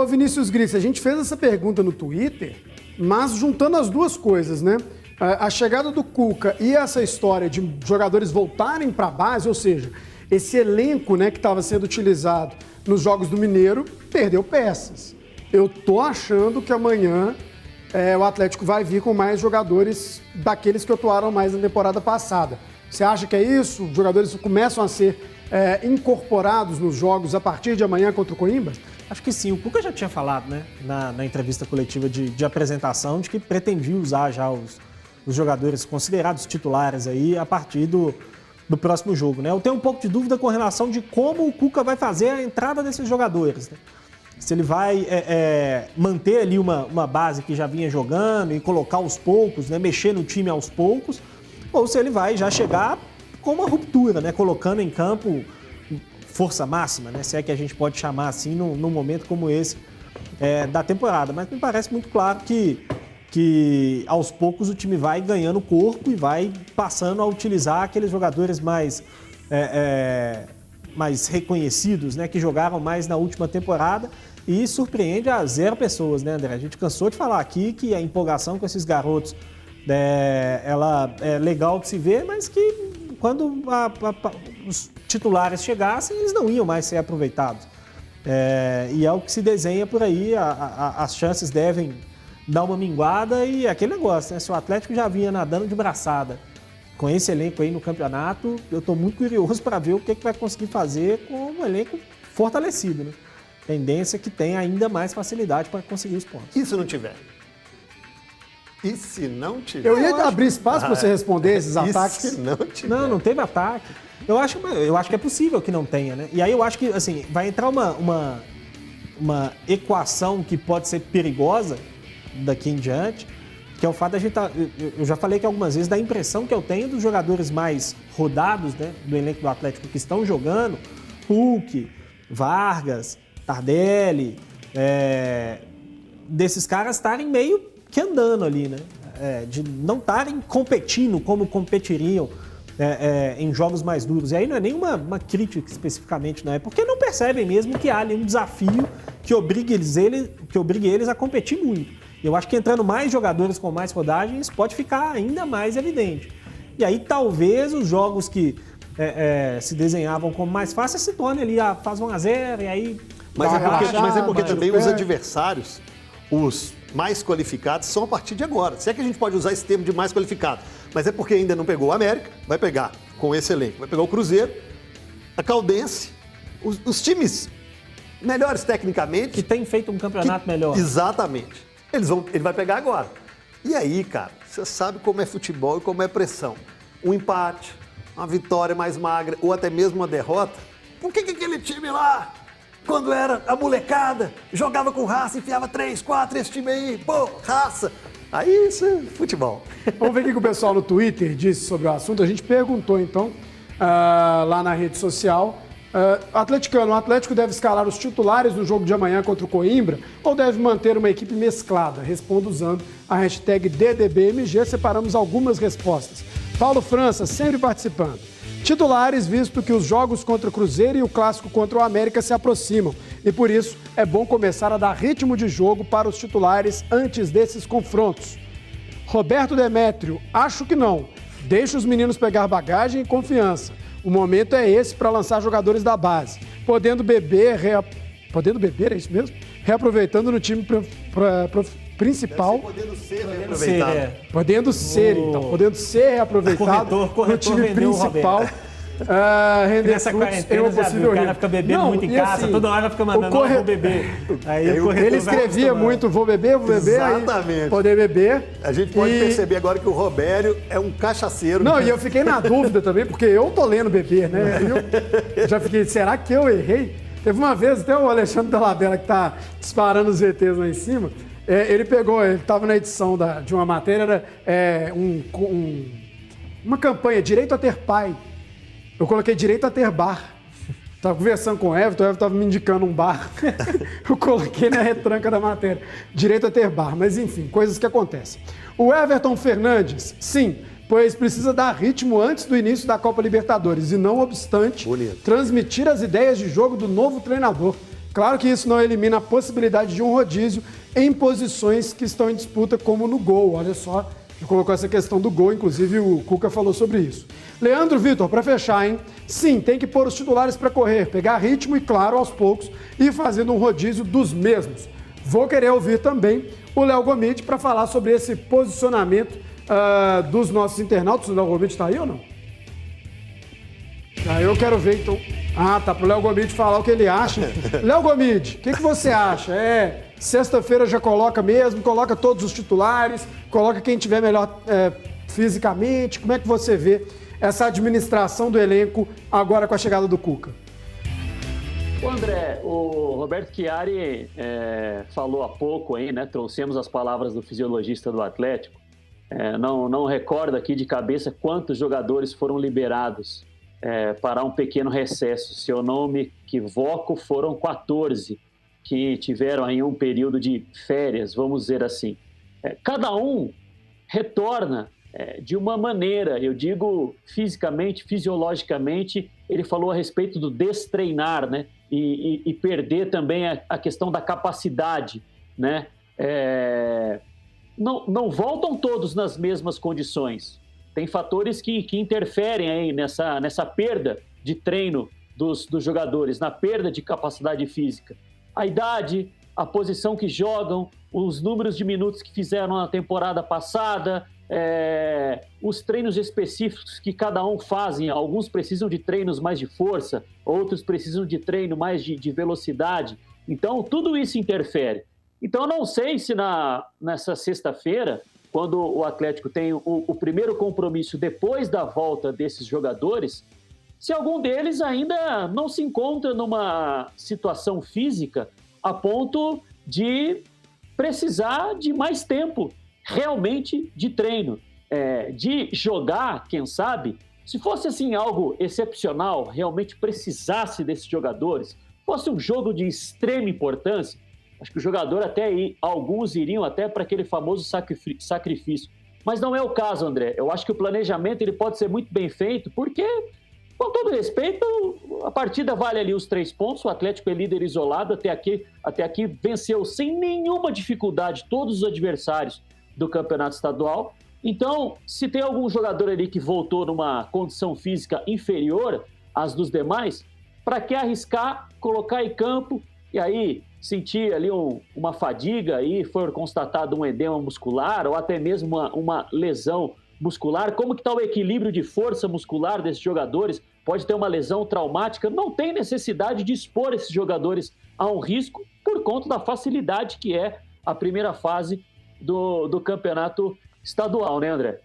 Ô Vinícius Gris, a gente fez essa pergunta no Twitter, mas juntando as duas coisas, né? A chegada do Cuca e essa história de jogadores voltarem para a base, ou seja, esse elenco, né, que estava sendo utilizado nos Jogos do Mineiro, perdeu peças. Eu tô achando que amanhã o Atlético vai vir com mais jogadores daqueles que atuaram mais na temporada passada. Você acha que é isso? Os jogadores começam a ser incorporados nos jogos a partir de amanhã contra o Coimbra? Acho que sim. O Cuca já tinha falado, né, na entrevista coletiva de apresentação, de que pretendia usar já os jogadores considerados titulares aí a partir do próximo jogo, né? Eu tenho um pouco de dúvida com relação de como o Cuca vai fazer a entrada desses jogadores, né? Se ele vai manter ali uma base que já vinha jogando e colocar aos poucos, né, mexer no time aos poucos, ou se ele vai já chegar com uma ruptura, né, colocando em campo força máxima, né, se é que a gente pode chamar assim num momento como esse da temporada. Mas me parece muito claro que aos poucos o time vai ganhando corpo e vai passando a utilizar aqueles jogadores mais reconhecidos, né, que jogaram mais na última temporada, e surpreende a 0 pessoas, né, André? A gente cansou de falar aqui que a empolgação com esses garotos ela é legal de se ver, mas que quando os titulares chegassem, eles não iam mais ser aproveitados. E é o que se desenha por aí, as chances devem dar uma minguada e aquele negócio, né? Se o Atlético já vinha nadando de braçada com esse elenco aí no campeonato, eu estou muito curioso para ver o que vai conseguir fazer com um elenco fortalecido, né? Tendência que tem ainda mais facilidade para conseguir os pontos. E se não tiver? E se não tiver? Eu ia abrir espaço para você responder esses ataques. E se não tiver? Não teve ataque. Eu acho que é possível que não tenha, né? E aí eu acho que, assim, vai entrar uma equação que pode ser perigosa daqui em diante, que é o fato da gente eu já falei que algumas vezes, da impressão que eu tenho dos jogadores mais rodados, né, do elenco do Atlético que estão jogando, Hulk, Vargas, Tardelli, desses caras estarem meio que andando ali, né? De não estarem competindo como competiriam em jogos mais duros. E aí não é nenhuma crítica especificamente, não é porque não percebem mesmo que há ali um desafio que obrigue eles a competir muito. Eu acho que entrando mais jogadores com mais rodagem, isso pode ficar ainda mais evidente. E aí talvez os jogos que se desenhavam como mais fáceis se tornem ali, faz 1-0 e aí... Mas é porque também os adversários, os mais qualificados, são a partir de agora. Se é que a gente pode usar esse termo de mais qualificado. Mas é porque ainda não pegou o América, vai pegar com esse elenco. Vai pegar o Cruzeiro, a Caldense, os times melhores tecnicamente. Que tem feito um campeonato melhor. Exatamente. Ele vai pegar agora. E aí, cara, você sabe como é futebol e como é pressão. Um empate, uma vitória mais magra ou até mesmo uma derrota. Por que aquele time lá, quando era a molecada, jogava com raça, enfiava 3, 4, esse time aí, pô, raça. Aí isso é futebol. Vamos ver o que o pessoal no Twitter disse sobre o assunto. A gente perguntou, então, lá na rede social. Atleticano, o Atlético deve escalar os titulares no jogo de amanhã contra o Coimbra ou deve manter uma equipe mesclada? Responda usando a hashtag DDBMG. Separamos algumas respostas. Paulo França, sempre participando. Titulares, visto que os jogos contra o Cruzeiro e o clássico contra o América se aproximam. E por isso é bom começar a dar ritmo de jogo para os titulares antes desses confrontos. Roberto Demétrio, acho que não. Deixa os meninos pegar bagagem e confiança. O momento é esse para lançar jogadores da base. Podendo beber, é isso mesmo? Reaproveitando no time principal. Podendo ser reaproveitado. Podendo ser, então. Podendo ser reaproveitado no time principal. Render frutos em uma possível o cara fica bebendo muito em casa, assim, toda hora fica mandando, vou beber. Aí ele escrevia muito, vou beber, exatamente. Aí poder beber. A gente pode perceber agora que o Robério é um cachaceiro. Não, e eu fiquei na dúvida também, porque eu tô lendo beber, né? Eu já fiquei, será que eu errei? Teve uma vez, até o Alexandre Dalabella, que tá disparando os VTs lá em cima, ele estava na edição de uma matéria, era uma campanha, Direito a Ter Pai. Eu coloquei Direito a Ter Bar. Estava conversando com o Everton estava me indicando um bar. Eu coloquei na retranca da matéria. Direito a Ter Bar, mas enfim, coisas que acontecem. O Everton Fernandes, sim, pois precisa dar ritmo antes do início da Copa Libertadores e, não obstante, transmitir as ideias de jogo do novo treinador. Claro que isso não elimina a possibilidade de um rodízio em posições que estão em disputa, como no gol. Olha só, ele colocou essa questão do gol, inclusive o Cuca falou sobre isso. Leandro Vitor, para fechar, hein? Sim, tem que pôr os titulares para correr, pegar ritmo e, claro, aos poucos, ir fazendo um rodízio dos mesmos. Vou querer ouvir também o Léo Gomide para falar sobre esse posicionamento dos nossos internautas. O Léo Gomide está aí ou não? Eu quero ver, então. Tá, pro Léo Gomide falar o que ele acha. Léo Gomide, o que você acha? Sexta-feira já coloca mesmo, coloca todos os titulares, coloca quem tiver melhor fisicamente. Como é que você vê essa administração do elenco agora com a chegada do Cuca? André, o Roberto Chiari falou há pouco aí, né? Trouxemos as palavras do fisiologista do Atlético. Não recordo aqui de cabeça quantos jogadores foram liberados para um pequeno recesso. Se eu não me equivoco, foram 14 que tiveram aí um período de férias, vamos dizer assim. Cada um retorna de uma maneira, eu digo fisicamente, fisiologicamente. Ele falou a respeito do destreinar, né? E perder também a questão da capacidade, né? Não voltam todos nas mesmas condições. Tem fatores que interferem aí nessa perda de treino dos jogadores, na perda de capacidade física. A idade, a posição que jogam, os números de minutos que fizeram na temporada passada, os treinos específicos que cada um fazem. Alguns precisam de treinos mais de força, outros precisam de treino mais de velocidade. Então, tudo isso interfere. Então, eu não sei se nessa sexta-feira, quando o Atlético tem o primeiro compromisso depois da volta desses jogadores, se algum deles ainda não se encontra numa situação física a ponto de precisar de mais tempo realmente de treino, de jogar, quem sabe. Se fosse assim algo excepcional, realmente precisasse desses jogadores, fosse um jogo de extrema importância, acho que o jogador alguns iriam até para aquele famoso sacrifício. Mas não é o caso, André. Eu acho que o planejamento ele pode ser muito bem feito, porque, com todo respeito, a partida vale ali os 3 pontos, o Atlético é líder isolado, até aqui venceu sem nenhuma dificuldade todos os adversários do campeonato estadual. Então, se tem algum jogador ali que voltou numa condição física inferior às dos demais, para que arriscar, colocar em campo e aí sentir ali uma fadiga, aí foi constatado um edema muscular ou até mesmo uma lesão muscular? Como que está o equilíbrio de força muscular desses jogadores? Pode ter uma lesão traumática? Não tem necessidade de expor esses jogadores a um risco por conta da facilidade que é a primeira fase do campeonato estadual, né, André?